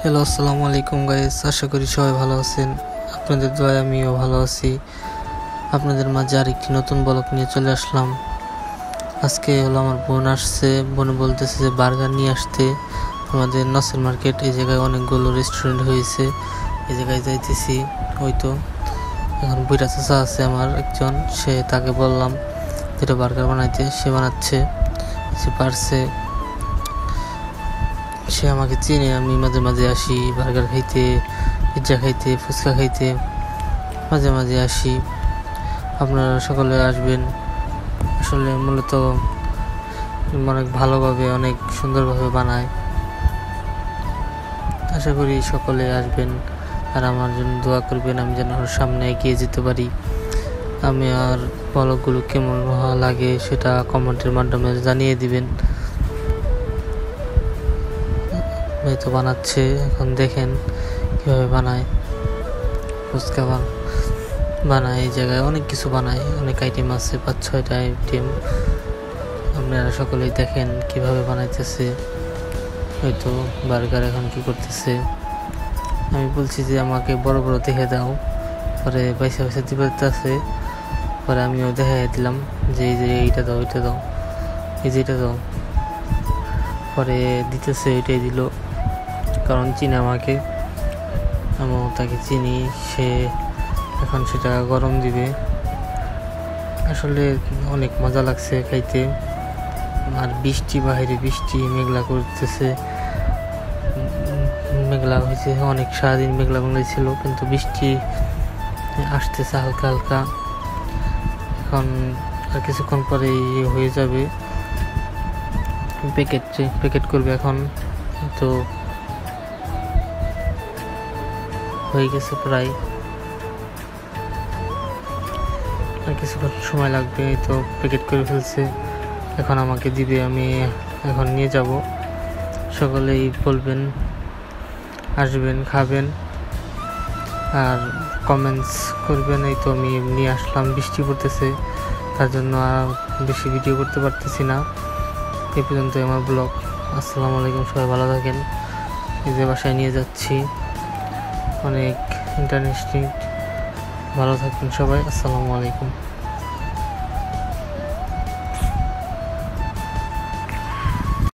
Hello, আসসালামু আলাইকুম guys. আশা করি সবাই ভালো আছেন। আপনাদের দোয়ায় আমিও ভালো আছি। আপনাদের মাঝে আরেকটি নতুন ব্লগ নিয়ে চলে আসলাম। আজকে হলো আমার বোন আসছে। বোন বলতেছে যে বার্গার নিয়ে আসতে আমাদের নসের মার্কেট, এই জায়গায় অনেকগুলো রেস্টুরেন্ট হয়েছে, এই জায়গায় যাইতেছি। ওই তো এখন বুইরা চাচা আছে আমার একজন, তাকে বললাম যেটা বার্গার বানাইতে, সে বানাচ্ছে, সে পারছে। সে আমাকে চিনে, আমি মাঝে মাঝে আসি বার্গার খাইতে, পিৎজা খাইতে, ফুচকা খাইতে মাঝে মাঝে আসি। আপনারা সকলে আসবেন। আসলে মূলত অনেক ভালোভাবে, অনেক সুন্দরভাবে বানায়। আশা করি সকলে আসবেন আর আমার জন্য দোয়া করবেন, আমি যেন ওর সামনে এগিয়ে যেতে পারি। আমি আর ব্লগগুলো কেমন লাগে সেটা কমেন্টের মাধ্যমে জানিয়ে দিবেন। তো বানাচ্ছে, এখন দেখেন কিভাবে বানায়। ফুচকা বানায়, এই জায়গায় অনেক কিছু বানায়, অনেক আইটেম আছে, 5-6টা আইটেম। আপনারা সকলেই দেখেন কিভাবে বানাইতেছে। হয়তো বার্গার এখন কি করতেছে, আমি বলছি যে আমাকে বড় বড় দেখে দাও, পরে পয়সা দিতে আছে। পরে আমিও দেখাই দিলাম যে এই যে এইটা দাও, ওইটা দাও, এই যে এটা দাও। পরে দিতেছে, এটাই দিল, কারণ চিনে আমাকে, আমিও তাকে চিনি। সে এখন সেটা গরম দিবে। আসলে অনেক মজা লাগছে খাইতে। আর বৃষ্টি, বাহিরে বৃষ্টি, মেঘলা করতেছে, মেঘলা হয়েছে অনেক, সারাদিন মেঘলা ছিল, কিন্তু বৃষ্টি আসতেছে হালকা হালকা। এখন আর কিছুক্ষণ পরে হয়ে যাবে, প্যাকেট করবে এখন। তো হয়ে গেছে প্রায়, আর কিছুক্ষণ সময় লাগবে। তো প্যাকেট করে ফেলছে, এখন আমাকে দিবে, আমি এখন নিয়ে যাব। সকলেই বলবেন, আসবেন, খাবেন আর কমেন্টস করবেন। এই তো আমি নিয়ে আসলাম, বৃষ্টি পড়তেছে, তার জন্য আর বেশি ভিডিও করতে পারতেছি না। এই পর্যন্ত আমার ব্লগ। আসসালামু আলাইকুম, সবাই ভালো থাকেন। এই যে বাসায় নিয়ে যাচ্ছি, অনেক ইন্টারেস্টিং। ভালো থাকবেন সবাই। আসসালামু আলাইকুম।